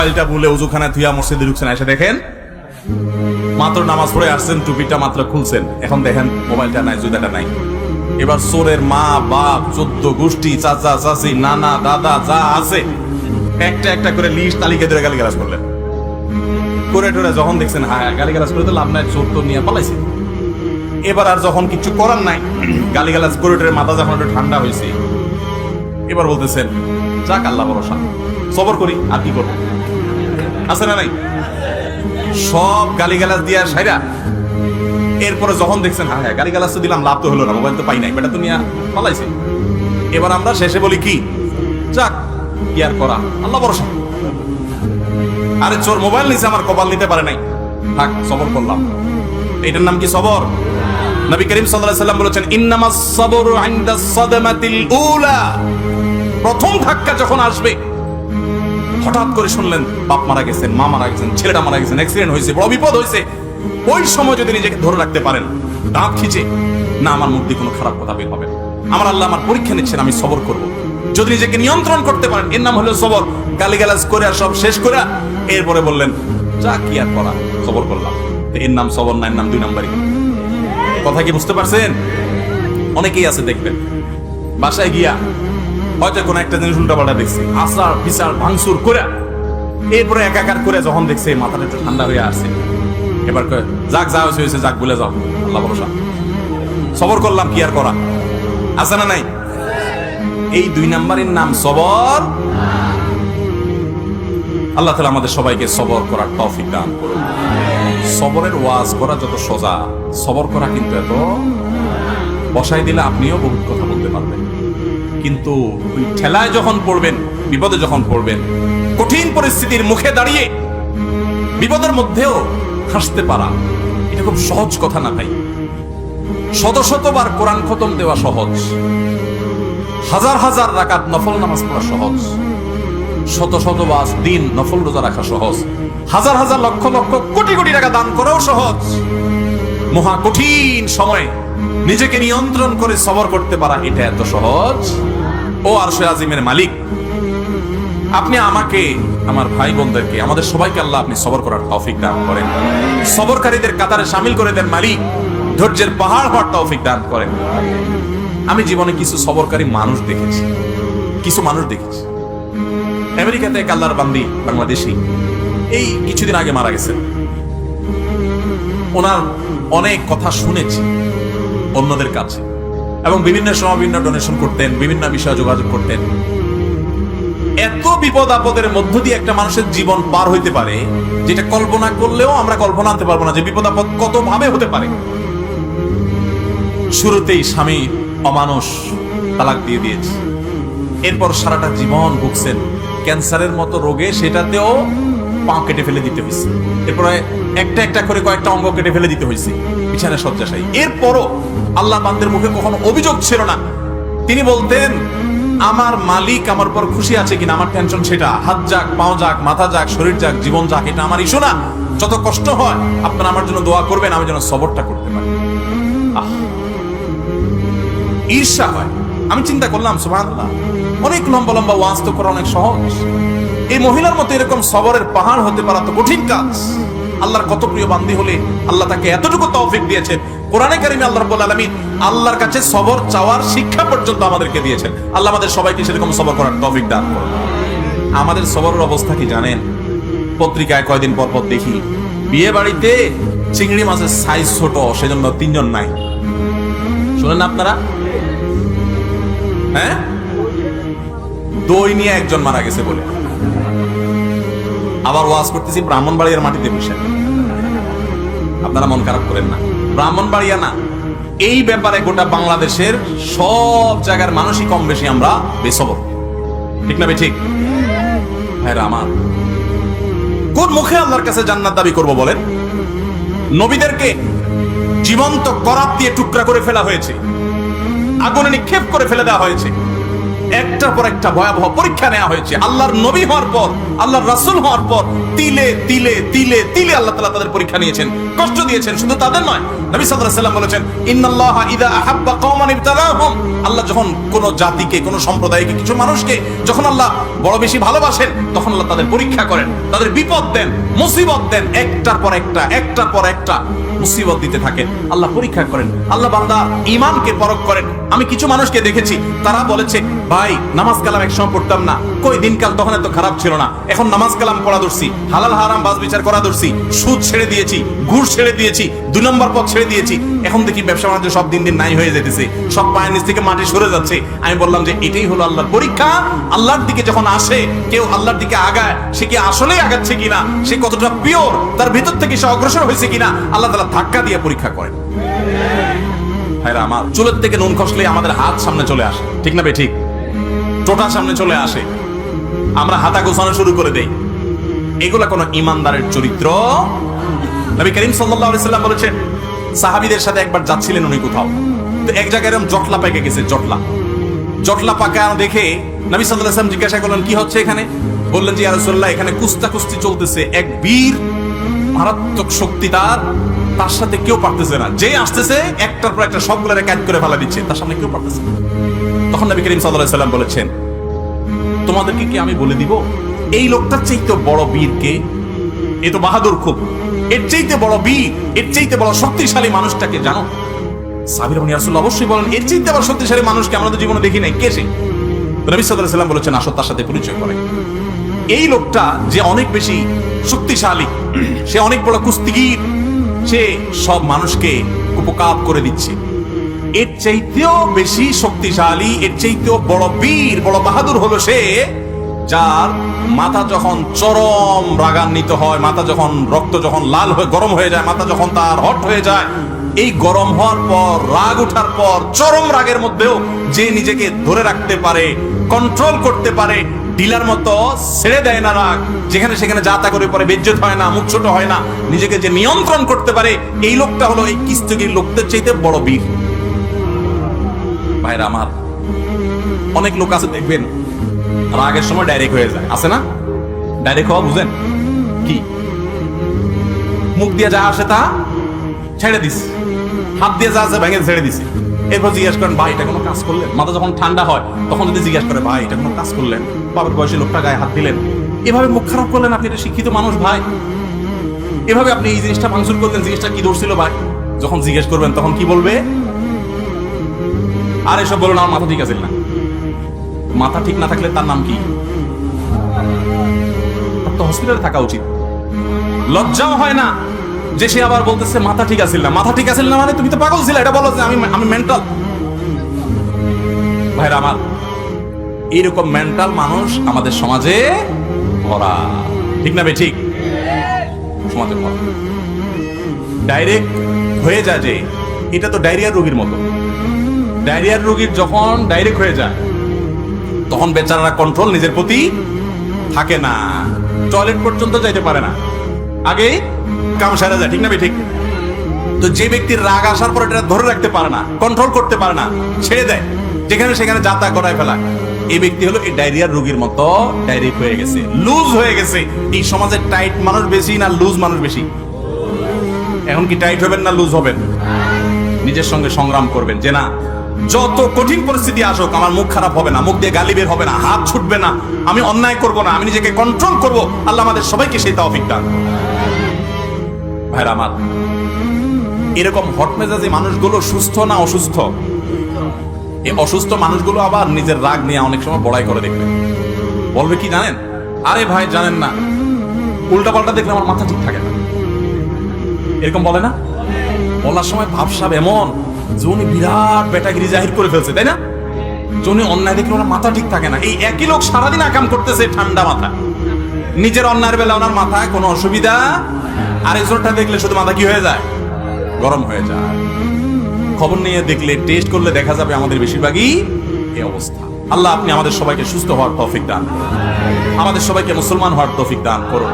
মোবাইলটা ভুলে উজুখানা থুইয়া মসজিদে ঢুকছেন, এসে দেখেন মাত্র নামাজ পড়ে আসছেন, টুপিটা মাত্র খুলছেন, এখন দেখেন মোবাইলটা নাই, জুতাটা নাই। এবার চোরের মা বাপ 14 গোষ্ঠী, চাচা চাচি, নানা দাদা যা আছে একটা একটা করে লিস্ট তালিকা ধরে গালিগালাজ করলেন। করে টোরে যখন দেখছেন হ্যাঁ গালিগালাজ করে তো লাভ নাই, চোর তো নিয়ে পালাইছে। এবার আর যখন কিছু করার নাই, গালিগালাজ করে টোরে মাথা যখন একটু ঠান্ডা হয়েছে, এবার বলতেছেন যাক আল্লাহ ভরসা, সবর করি, আর কি করবো, আছে না নাই? সব গালিগালাজ দিয়া সাইরা এরপরে যখন দেখছেন হ্যাঁ হ্যাঁ গালিগালাজ তো দিলাম, লাভ তো হলো না, মোবাইল তো পাই নাই, বেটা তো নিয়ে পালাইছে। এবার আমরা শেষে বলি কি, যাক কি আর করা, আল্লাহ ভরসা। আরে চোর মোবাইল নিছে, আমার কপাল নিতে পারে নাই, থাক সবর করলাম। এটার নাম কি সবর? নবী করিম সাল্লাল্লাহু আলাইহি সাল্লাম বলেছেন ইন্নামাস সাবরু ইনদাস সাদমাতিল উলা, প্রথম ধাক্কা যখন আসবে, হঠাৎ করে শুনলেন বাপ মারা গেছেন, মা মারা গেছেন, ছেলেটা মারা গেছেন, অ্যাক্সিডেন্ট হয়েছে, বড় বিপদ হয়েছে, ওই সময় যদি নিজেকে ধরে রাখতে পারেন, দাঁত খিচে না আমার মুখ দিয়ে কোনো খারাপ কথা বের হবে না, আমার আল্লাহ আমার পরীক্ষা নিচ্ছেন, আমি সবর করব, যদি নিজেকে নিয়ন্ত্রণ করতে পারেন, এর নাম হলো সবর। গালিগালাজ করে আর সব শেষ করে এরপরে বললেন যা কি আর করা, সবর করলাম, এর নাম সবর না, এর নাম 2 নাম্বারই। কথা কি বুঝতে পারছেন? অনেকেই আছে দেখবেন বাসায় গিয়া হয়তো কোনো একটা জিনিস উল্টাপাল্টা দেখছে, আচার বিচার ভাঙচুর করে এরপরে একাকার করে যখন দেখছে মাথাটা একটু ঠান্ডা হয়ে আসছে, এবার যাক যা হয়েছে যাক বলে যাও, আল্লাহ ভরসা, সবর করলাম, কি আর করা, আছে না নাই? এই 2 নাম্বারের নাম সবর। আল্লাহ তাআলা আমাদের সবাইকে সবর করার তৌফিক দান করুন। সবরের ওয়াজ করা যত সোজা, সবর করা কিন্তু এত, বসাই দিলে আপনিও বহুত কথা বলতে পারবেন, কিন্তু ওই ঠেলায় যখন পড়বেন, বিপদে যখন পড়বেন, কঠিন পরিস্থিতির মুখে দাঁড়িয়ে বিপদের মধ্যেও হাসতে পারা, এটা খুব সহজ কথা না ভাই। শত শতবার কোরআন খতম দেওয়া সহজ, হাজার হাজার রাকাত নফল নামাজ পড়া সহজ, শত শতবার দিন নফল রোজা রাখা সহজ, হাজার হাজার লক্ষ লক্ষ কোটি কোটি টাকা দান করাও সহজ। মহা কঠিন সময়ে নিজেকে নিয়ন্ত্রণ করে সবর করতে পারা, এটা এত সহজ। ও আরশে আজিমের মালিক, আপনি আমাকে, আমার ভাই বোনদেরকে, আমাদের সবাইকে আল্লাহ আপনি সবর করার তৌফিক দান করেন, সবরকারীদের কাতারে শামিল করে দেন মালিক, ধৈর্যের পাহাড় হওয়ার তৌফিক দান করেন। আমি জীবনে কিছু সবরকারী মানুষ দেখেছি, কিছু মানুষ দেখেছি। আমেরিকাতে এক আল্লাহর বান্দি বাংলাদেশী এই কিছুদিন আগে মারা গেছেন। ওনার অনেক কথা শুনেছি অন্যদের কাছে, এবং বিভিন্ন সময় বিভিন্ন ডোনেশন করতেন, বিভিন্ন বিষয়ে যোগাযোগ করতেন। এত বিপদ আপদের মধ্য দিয়ে একটা মানুষের জীবন পার হইতে পারে, যেটা কল্পনা করলেও আমরা কল্পনা আনতে পারবো না যে বিপদ আপদ কত ভাবে হতে পারে। শুরুতেই স্বামী অমানুষ, তালাক দিয়ে দিয়েছে, এরপর সারাটা জীবন ভুগছেন ক্যান্সারের মতো রোগে, সেটাতেও পা কেটে ফেলে দিতে হয়েছে, এরপরে একটা একটা করে কয়েকটা অঙ্গ কেটে ফেলে দিতে হয়েছে, বিছানায় শয্যাশায়ী। এরপরও আল্লাহ বান্দের মুখে কখনো অভিযোগ ছিল না। তিনি বলতেন আমার মালিক আমার উপর খুশি আছে কিনা, আমার টেনশন সেটা, হাত যাক, পাও যাক, মাথা যাক, শরীর যাক, জীবন যাক, এটা আমার ইস্যু না। যত কষ্ট হয় আপনারা আমার জন্য দোয়া করবেন, আমি যেন সবরটা করতে পারি। ঈর্ষা হয়। আমি চিন্তা করলাম সুবহানাল্লাহ, অনেক লম্বা লম্বা ওয়াজ তো করা অনেক সহজ, এই মহিলার মতো এরকম সবরের পাহাড় হতে পারা তো কঠিন কাজ। আল্লাহর কত প্রিয় বান্দি হলে আল্লাহ তাকে এতটুকু তৌফিক দিয়েছেন। কোরআনে কারিমে আল্লাহ রাব্বুল আলামিন আল্লাহর কাছে সবর চাওয়ার শিক্ষা পর্যন্ত আমাদেরকে দিয়েছেন। আল্লাহ আমাদের সবাইকে সেরকম সবর করার তৌফিক দান করুন। আমাদের সবরের অবস্থা কি জানেন? পত্রিকায় কয়দিন পর পর দেখি বিয়ে বাড়িতে চিংড়ি মাছের সাইজ ছোট, সেজন্য 3 জন নাই। শুনেন না আপনারা? হ্যাঁ, দই নিয়ে 1 জন মারা গেছে বলে। আবার ওয়াজ করতেছি ব্রাহ্মণবাড়িয়ার মাটিতে বসে, আপনারা মন খারাপ করেন না, ব্রাহ্মণবাড়িয়া না, এই ব্যাপারে গোটা বাংলাদেশের সব জায়গার মানুষই কম বেশি আমরা বেসবর, ঠিক না? ঠিক ভাইরা আমার, কোন মুখে আল্লাহর কাছে জান্নাত দাবি করব বলেন? নবীদেরকে জীবন্ত করাত দিয়ে টুকরা করে ফেলা হয়েছে, আগুনে নিক্ষেপ করে ফেলে দেওয়া হয়েছে, একটার পর একটা ভয়াবহ পরীক্ষা নেওয়া হয়েছে। আল্লাহর নবী হওয়ার পর, আল্লাহর রাসূল হওয়ার পর তিলে তিলে তিলে তিলে আল্লাহ তাআলা তাদের পরীক্ষা নিয়েছেন, কষ্ট দিয়েছেন। শুধু তাদের নয়, নবী সাল্লাল্লাহু আলাইহি ওয়াসাল্লাম বলেছেন, ইন্নাল্লাহা ইযা আহাব্বা কওমান ইবতালাহুম। আল্লাহ যখন কোন জাতিকে, কোন সম্প্রদায়কে, কিছু মানুষকে যখন আল্লাহ বড় বেশি ভালোবাসেন, তখন আল্লাহ তাদের পরীক্ষা করেন, তাদের বিপদ দেন, মুসিবত দেন, একটার পর একটা, একটার পর একটা মুসিবত দিতে থাকেন, আল্লাহ পরীক্ষা করেন। আল্লাহ বান্দা ঈমানকে পরখ করেন। আমি কিছু মানুষকে দেখেছি, তারা বলেছে, ভাই নামাজ কালাম একসময় পড়তাম না, কই দিনকাল তখন এত খারাপ ছিল না, এখন নামাজ কালাম পড়া ধরছি, হালাল হারাম বাজ বিচার করা ধরছি, সুদ ছেড়ে দিয়েছি, ঘুষ ছেড়ে দিয়েছি, 2 নম্বর পথ ছেড়ে দিয়েছি, এখন দেখি ব্যবসা বাণিজ্য সব দিন দিন নাই হয়ে যেতেছে, সব পায়ের নিচ থেকে মাটি সরে যাচ্ছে। আমি বললাম যে এটাই হলো আল্লাহর পরীক্ষা। আল্লাহর দিকে যখন আসে কেউ, আল্লাহর দিকে আগায়, সে কি আসলেই আগাচ্ছে কিনা, সে কতটা পিওর, তার ভিতর থেকে সে অগ্রসর হয়েছে কিনা, আল্লাহ তাআলা ধাক্কা দিয়ে পরীক্ষা করেন। ভাইরা আমার, চুলের থেকে নুন খসলে আমাদের হাত সামনে চলে আসে, ঠিক না বে ঠিক? টোটা সামনে চলে আসে, আমরা হাতা গোছানো শুরু করে দেই। এগুলা কোন ইমানদারের চরিত্র। নবী করিম সাল্লাল্লাহু আলাইহি ওয়াসাল্লাম বলেছেন, সাহাবীদের সাথে একবার যাচ্ছিলেন উনি কোথাও, তো এক জায়গায় এরকম জটলা পেকে গেছে, জটলা পাকা দেখে নবী সাল্লাল্লাহু আলাইহি ওয়াসাল্লাম জিজ্ঞাসা করলেন, কি হচ্ছে এখানে? বললেন যে ইয়া রাসূলুল্লাহ, এখানে কুস্তি চলতেছে, এক বীর মারাত্মক শক্তি, তার সাথে কেউ পারতেছে না, যে আসতেছে একটার পর একটা সবগুলোরে কাজ করে ফেলা দিচ্ছে, তার সামনে কেউ পারতেছে না। তখন নবী করিম সাল্লাল্লাহু আলাইহি ওয়াসাল্লাম বলেছেন, তোমাদেরকে কি আমি বলে দিব এই লোকটার চাইতে বড় বীর কে? এ তো বাহাদুর খুব, এর চাইতে বড় বীর, এর চাইতে বড় শক্তিশালী মানুষটাকে জানো? সাহাবীরা বলেন, ইয়া রাসূলুল্লাহ অবশ্যই বলেন, এর চাইতে বড় শক্তিশালী মানুষকে আমরা তো জীবনে দেখি নাই, কে সে? নবী সাল্লাল্লাহু আলাইহি ওয়াসাল্লাম বলেছেন, আসো তার সাথে পরিচয় করে। এই লোকটা যে অনেক বেশি শক্তিশালী, সে অনেক বড় কুস্তিগীর, সে সব মানুষকে উপকাপ করে দিচ্ছে। এর চাইতেও বেশি শক্তিশালী, এর চাইতেও বড় বীর, বড় বাহাদুর হলো সে, যার মাথা যখন চরম রাগান্বিত হয়, মাথা যখন রক্ত যখন লাল হয়ে গরম হয়ে যায়, মাথা যখন তার হট হয়ে যায়, এই গরম হওয়ার পর, রাগ ওঠার পর, চরম রাগের মধ্যেও যে নিজেকে ধরে রাখতে পারে, কন্ট্রোল করতে পারে, ডিলার মতো ছেড়ে দেয় না রাগ, যেখানে সেখানে যা তা করে পরে বেজ্জত হয় না, মুখ ছোট হয় না, নিজেকে যে নিয়ন্ত্রণ করতে পারে, এই লোকটা হলো এই কুস্তিগীর লোকদের চাইতে বড় বীর। ভাইরা আমার, অনেক লোক আছে দেখবেন রাগের সময় ডাইরেক্ট হয়ে যায়, আছে না? ডাইরেক্ট হওয়া বুঝেন কি? মুখ দিয়ে যা আসে তা ছেড়ে দিস, হাত দিয়ে যা আছে ভেঙে ছেড়ে দিছে। এরপর জিজ্ঞেস করেন, ভাই এটা কোনো কাজ করলেন? মাথা যখন ঠান্ডা হয় তখন যদি জিজ্ঞেস করে, ভাই এটা কোনো কাজ করলেন? বাবার বয়সী লোকটা গায়ে হাত দিলেন, এভাবে মুখ খারাপ করলেন, আপনি এটা শিক্ষিত মানুষ ভাই, এভাবে আপনি এই জিনিসটা ভাঙচুর করলেন, জিনিসটা কি ধরছিল ভাই? যখন জিজ্ঞেস করবেন তখন কি বলবে? আর এসব বলুন, আমার মাথা ঠিক আছে না। মাথা ঠিক না থাকলে তার নাম কি? তার তো হসপিটালে থাকা উচিত। লজ্জাও হয় না যে সে আবার বলতেছে মাথা ঠিক আছিল না। মাথা ঠিক আছিল না মানে তুমি তো পাগল ছিলে, এটা বলো যে আমি মেন্টাল। ভাইরা আমার, এইরকম মেন্টাল মানুষ আমাদের সমাজে ভরা, ঠিক না বে ঠিক? সমাজে ভরা, ডাইরেক্ট হয়ে যায় যে এটা তো ডায়রিয়ার রোগীর মতো। ডায়রিয়ার রোগীর যখন ডাইরেক্ট হয়ে যায় তখন বেচারারা কন্ট্রোল নিজের প্রতি থাকে না, টয়লেট পর্যন্ত যাইতে পারে না, আগে কাম সারা যায়, ঠিক না বে ঠিক? তো যে ব্যক্তির রাগ আসার পর এটা ধরে রাখতে পারে না, কন্ট্রোল করতে পারে না, ছেড়ে দেয়, যেখানে সেখানে যাতা করায় ফেলা, এই ব্যক্তি হলো এই ডায়রিয়ার রোগীর মতো ডাইরেক্ট হয়ে গেছে, লুজ হয়ে গেছে। এই সমাজে টাইট মানুষ বেশি না লুজ মানুষ বেশি? এখন কি টাইট হবেন না লুজ হবেন? নিজের সঙ্গে সংগ্রাম করবেন যে না, যত কঠিন পরিস্থিতি আসুক আমার মুখ খারাপ হবে না, মুখ দিয়ে গালি বের হবে না, হাত ছুটবে না, আমি অন্যায় করব না, আমি নিজেকে কন্ট্রোল করব। আল্লাহ আমাদের সবাইকে সেই তৌফিক দান। ভাইরা আমার, এরকম হট মেজাজি মানুষগুলো সুস্থ না অসুস্থ? এই অসুস্থ মানুষগুলো আবার নিজের রাগ নিয়ে অনেক সময় বড়াই করে দেখবে, বলবে কি জানেন? আরে ভাই জানেন না, উল্টা পাল্টা দেখলে আমার মাথা ঠিক থাকে না, এরকম বলে না? বলার সময় ভাবসাব এমন যে উনি বিরাট বেটাগিরি জাহির করে ফেলছে, তাই না? যে উনি অন্যায় দেখলে ওনার মাথা ঠিক থাকে না। এই একই লোক সারাদিন আকাম করতেছে ঠান্ডা মাথা, নিজের অন্যায়ের বেলা ওনার মাথায় কোনো অসুবিধা, আর একজনটা দেখলে শুধু মাথা কি হয়ে যায়? গরম হয়ে যায়। খবর নিয়ে দেখলে, টেস্ট করলে দেখা যাবে আমাদের বেশিরভাগই এই অবস্থা। আল্লাহ আপনি আমাদের সবাইকে সুস্থ হওয়ার তৌফিক দান, আমাদের সবাইকে মুসলমান হওয়ার তৌফিক দান করুন।